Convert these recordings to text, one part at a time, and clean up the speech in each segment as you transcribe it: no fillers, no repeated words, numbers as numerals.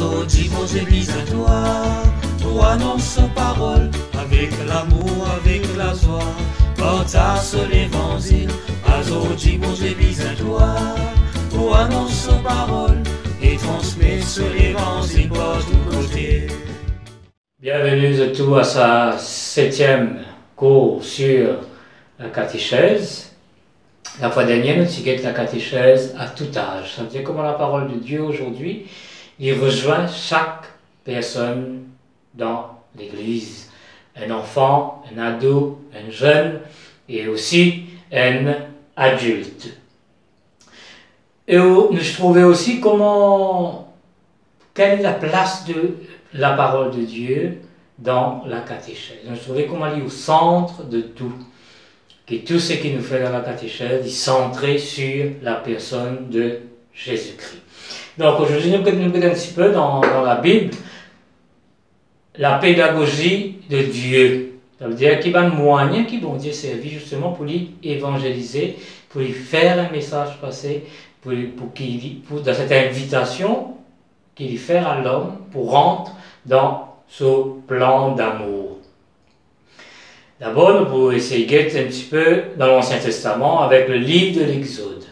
Aujourd'hui, mon Église à toi, pour annoncer parole, avec l'amour, avec la joie, partage l'évangile. Aujourd'hui, mon Église à toi, pour annoncer parole, et transmettre l'évangile par tous côtés. Bienvenue à tous à sa 7e cours sur la catéchèse. La fois dernière, nous avons la catéchèse à tout âge. Ça veut dire comment la parole de Dieu aujourd'hui, il rejoint chaque personne dans l'Église. Un enfant, un ado, un jeune et aussi un adulte. Et nous trouvons aussi quelle est la place de la parole de Dieu dans la catéchèse. Nous trouvons comment elle est au centre de tout. Que tout ce qui nous fait dans la catéchèse est centré sur la personne de Jésus-Christ. Donc aujourd'hui, nous regardons un petit peu dans la Bible la pédagogie de Dieu. Ça veut dire qu'il y a un moyen qui bon Dieu servi justement pour lui évangéliser, pour lui faire un message passer, pour dans cette invitation qu'il fait à l'homme pour rentrer dans ce plan d'amour. D'abord, nous pouvons essayer de guetter un petit peu dans l'Ancien Testament avec le livre de l'Exode,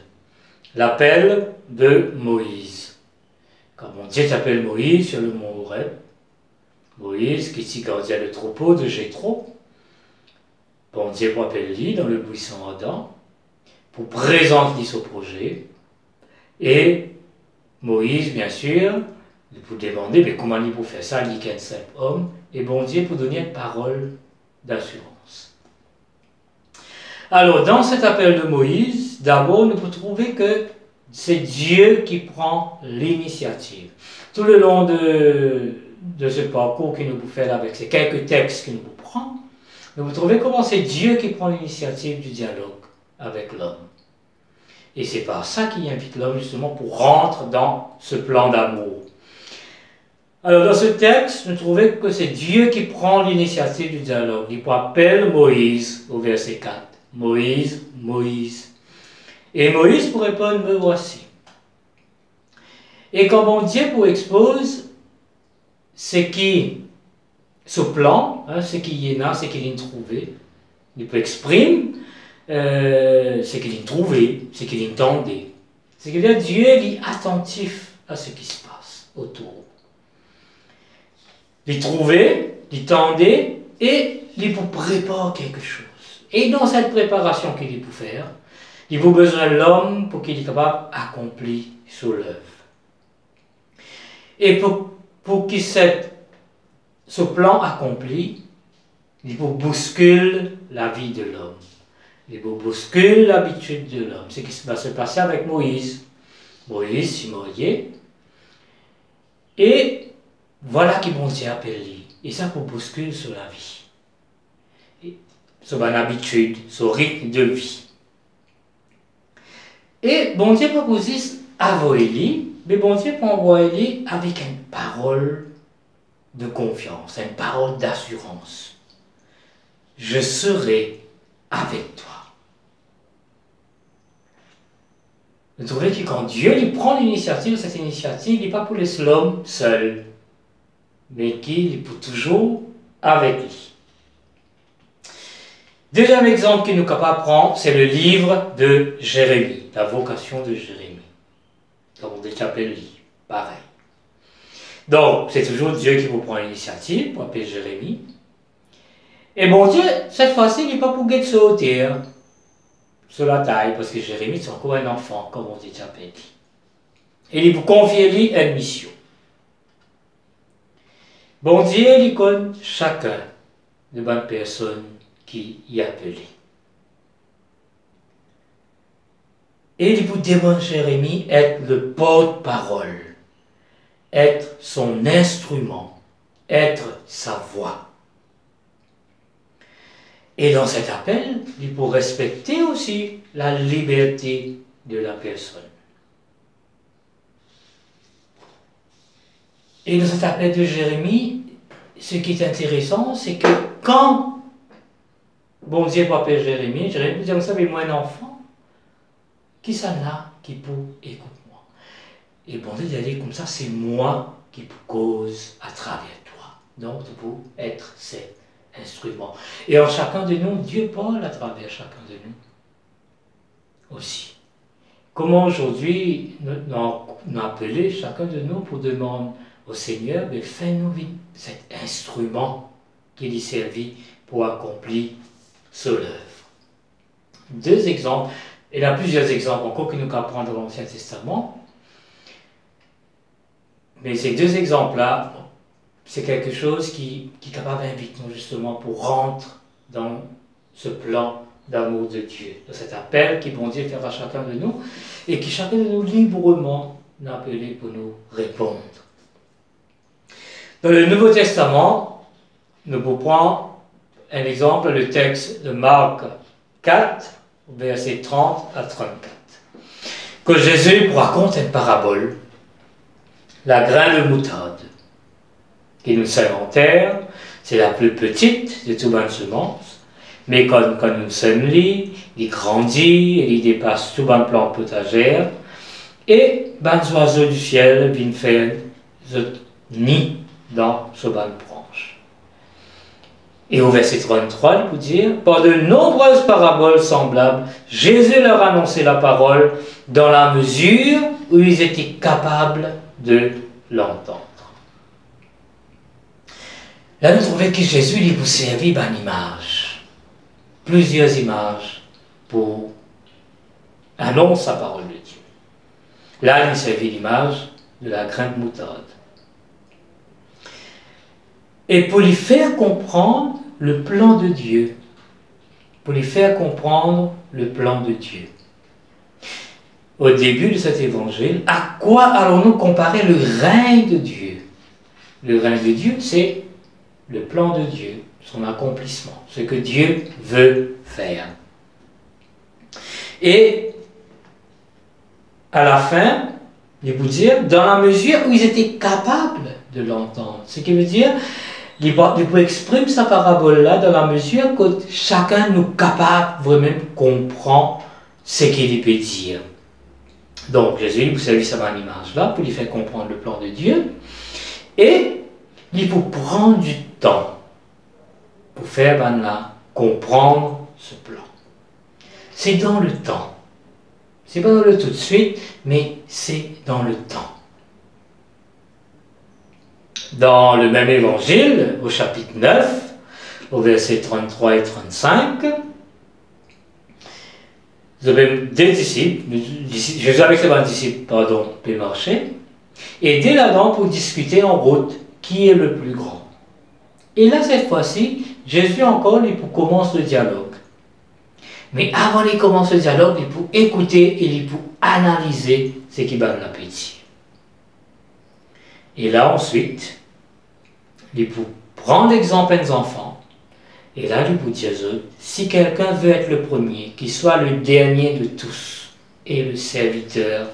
l'appel de Moïse. Quand mon Dieu t'appelle Moïse sur le mont Horeb, Moïse qui s'y gardait le troupeau de Jéthro, bon Dieu appelle lui dans le buisson ardent pour présenter son projet, et Moïse, bien sûr, pour demander mais comment il peut faire ça, il est un simple homme, et bon Dieu pour donner une parole d'assurance. Alors, dans cet appel de Moïse, d'abord, nous pouvons trouver que c'est Dieu qui prend l'initiative. Tout le long de ce parcours que nous pouvons faire avec ces quelques textes que nous pouvons prendre, nous pouvons trouver comment c'est Dieu qui prend l'initiative du dialogue avec l'homme. Et c'est par ça qu'il invite l'homme justement pour rentrer dans ce plan d'amour. Alors dans ce texte, nous trouvons que c'est Dieu qui prend l'initiative du dialogue. Il appelle Moïse au verset 4. Moïse, Moïse. Et Moïse pour répondre, me voici. Et quand bon Dieu pour expose ce plan, ce qu'il y a, ce qu'il a trouvé, il peut exprimer ce qu'il a trouvé, ce qu'il a entendu. C'est que Dieu est attentif à ce qui se passe autour. Il trouvait, il tendait et il pour préparer quelque chose. Et dans cette préparation qu'il est pour faire, il a besoin de l'homme pour qu'il soit capable d'accomplir son œuvre. Et pour qu'il ce plan accompli, il faut bousculer la vie de l'homme. Il faut bousculer l'habitude de l'homme. C'est ce qui va se passer avec Moïse. Moïse s'est marié. Et voilà qui bon Dieu appelle lui. Et ça pour bousculer sur la vie. Sur une habitude, sur rythme de vie. Et bon Dieu propose à lui, mais bon Dieu peut envoyer lui avec une parole de confiance, une parole d'assurance. Je serai avec toi. Vous trouvez que quand Dieu lui prend l'initiative, cette initiative, il n'est pas pour laisser l'homme seul, mais qu'il est pour toujours avec lui. Deuxième exemple que nous sommes capables de prendre, c'est le livre de Jérémie, la vocation de Jérémie. Comme on dit, appelle lui, pareil. Donc, c'est toujours Dieu qui vous prend l'initiative pour appeler Jérémie. Et bon Dieu, cette fois-ci, il n'est pas pour guetter sur hauteur, sur la taille, parce que Jérémie, c'est encore un enfant, comme on dit, appelle lui. Et il vous confie lui une mission. Bon Dieu, il connaît chacun de bonnes personnes qui y appelé. Et il vous demande, Jérémie, être le porte-parole, être son instrument, être sa voix. Et dans cet appel, il faut respecter aussi la liberté de la personne. Et dans cet appel de Jérémie, ce qui est intéressant, c'est que quand bon Dieu peut appeler Jérémie dit, vous savez, moi un enfant, qui ça là qui peut écouter moi? Et bon Dieu dit comme ça, c'est moi qui qui cause à travers toi. Donc, pour être cet instrument. Et en chacun de nous, Dieu parle à travers chacun de nous aussi. Comment aujourd'hui nous appeler chacun de nous pour demander au Seigneur, mais fais-nous cet instrument qui lui servit pour accomplir son œuvre. Deux exemples, et il y a plusieurs exemples encore que nous apprenons dans l'Ancien Testament, mais ces deux exemples-là, c'est quelque chose qui est capable d'inviter nous justement pour rentrer dans ce plan d'amour de Dieu, de cet appel qui bon Dieu fait à chacun de nous, et qui chacun de nous librement nous appelé pour nous répondre. Dans le Nouveau Testament, nous prenons un exemple, le texte de Marc 4, versets 30 à 34. Que Jésus raconte une parabole, la graine de moutarde, qui nous sème en terre, c'est la plus petite de toutes les semences, mais quand nous sème, il grandit, et il dépasse tout les plantes potagères, et les oiseaux du ciel viennent faire un nid dans ce bonne branche. Et au verset 33, il peut dire, par de nombreuses paraboles semblables, Jésus leur annonçait la parole dans la mesure où ils étaient capables de l'entendre. Là, nous trouvons que Jésus il vous servit d'une image, plusieurs images pour annoncer sa parole de Dieu. Là, il servit l'image de la graine de moutarde. Et pour lui faire comprendre le plan de Dieu, pour lui faire comprendre le plan de Dieu. Au début de cet évangile, à quoi allons-nous comparer le règne de Dieu? Le règne de Dieu, c'est le plan de Dieu, son accomplissement, ce que Dieu veut faire. Et à la fin, il vous dire, dans la mesure où ils étaient capables de l'entendre, ce qui veut dire, il peut exprimer sa parabole-là dans la mesure que chacun nous capable vraiment comprendre ce qu'il peut dire. Donc Jésus vous servait sa même image-là pour lui faire comprendre le plan de Dieu, et il faut prendre du temps pour faire comprendre ce plan. C'est dans le temps. C'est pas dans le tout de suite, mais c'est dans le temps. Dans le même évangile, au chapitre 9, au verset 33 et 35, vous avez des disciples, Jésus avec ses disciples, peut marcher, et dès là-dedans pour discuter en route qui est le plus grand. Et là, cette fois-ci, Jésus encore, il commence le dialogue. Mais avant de commencer le dialogue, il faut écouter et il faut analyser ce qui va l'appétit. Et là, ensuite, il faut prendre l'exemple des enfants. Et là, il faut dire, si quelqu'un veut être le premier, qu'il soit le dernier de tous et le serviteur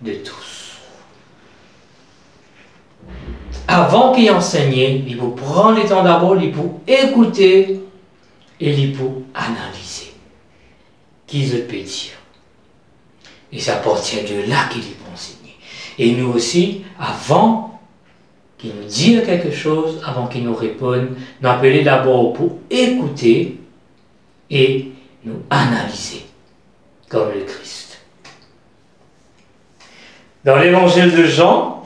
de tous. Avant qu'il enseigne, il faut prendre le temps d'abord, il faut écouter et il faut analyser. Qui se peut dire. Et c'est à partir de là qu'il peut enseigner. Et nous aussi, avant qu'il nous dise quelque chose, avant qu'il nous réponde, nous appeler d'abord pour écouter et nous analyser, comme le Christ. Dans l'évangile de Jean,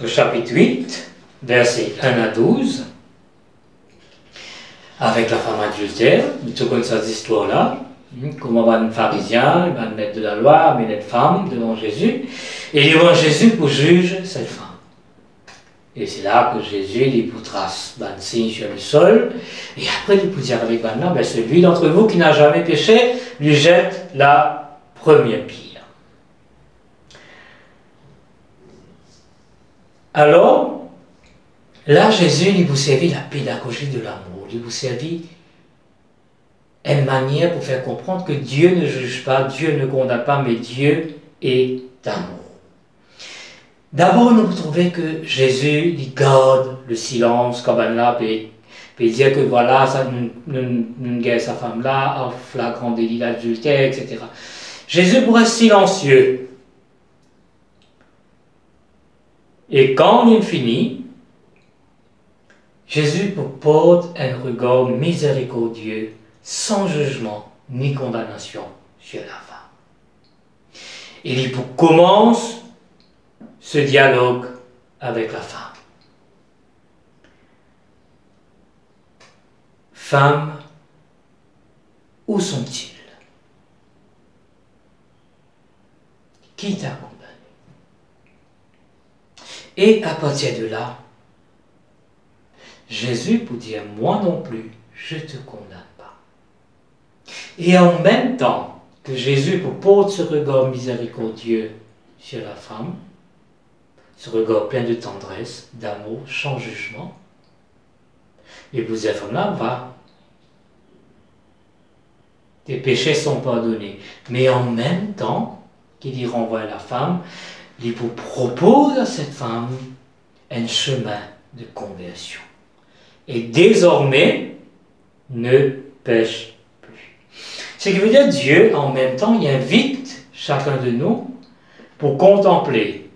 au chapitre 8, versets 1 à 12, avec la femme adultère, nous connaissons cette histoire-là, comment un pharisien, un maître de la loi, met une femme devant Jésus, et devant Jésus pour juger cette femme. Et c'est là que Jésus il vous trace un signe sur le sol, et après il peut dire avec maintenant, celui d'entre vous qui n'a jamais péché, lui jette la première pierre. Alors, là Jésus il vous servit la pédagogie de l'amour, il vous servit une manière pour faire comprendre que Dieu ne juge pas, Dieu ne condamne pas, mais Dieu est amour. D'abord, nous trouvons que Jésus il garde le silence comme là, et dire que voilà, ça nous guère sa femme-là, en flagrant délit d'adultère, etc. Jésus pourrait être silencieux. Et quand il finit, Jésus porte un regard miséricordieux, sans jugement ni condamnation sur la femme. Et il commence ce dialogue avec la femme. Femme, où sont-ils? Qui t'a condamné? Et à partir de là, Jésus peut dire, moi non plus, je ne te condamne pas. Et en même temps que Jésus porte ce regard miséricordieux sur la femme, ce regard plein de tendresse, d'amour, sans jugement, et vous cette femme-là va. Tes péchés sont pardonnés. Mais en même temps qu'il y renvoie la femme, il vous propose à cette femme un chemin de conversion. Et désormais, ne pêche plus. Ce qui veut dire Dieu, en même temps, il invite chacun de nous pour contempler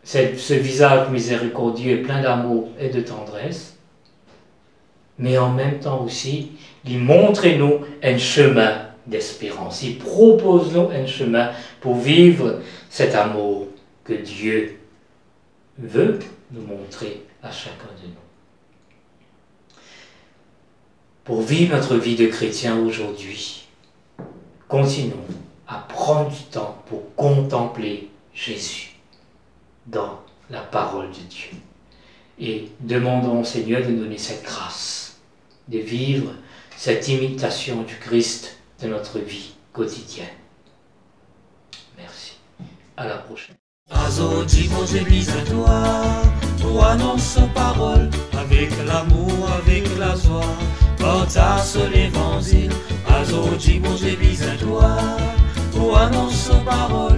ce visage miséricordieux, plein d'amour et de tendresse, mais en même temps aussi, il montre-nous un chemin d'espérance. Il propose-nous un chemin pour vivre cet amour que Dieu veut nous montrer à chacun de nous. Pour vivre notre vie de chrétien aujourd'hui, continuons à prendre du temps pour contempler Jésus dans la parole de Dieu. Et demandons au Seigneur de nous donner cette grâce, de vivre cette imitation du Christ de notre vie quotidienne. Merci. À la prochaine. Azodi, mon Église à toi, pour annoncer parole, avec l'amour, avec la joie, partage l'évangile. Azodi, mon Église à toi, pour annoncer parole.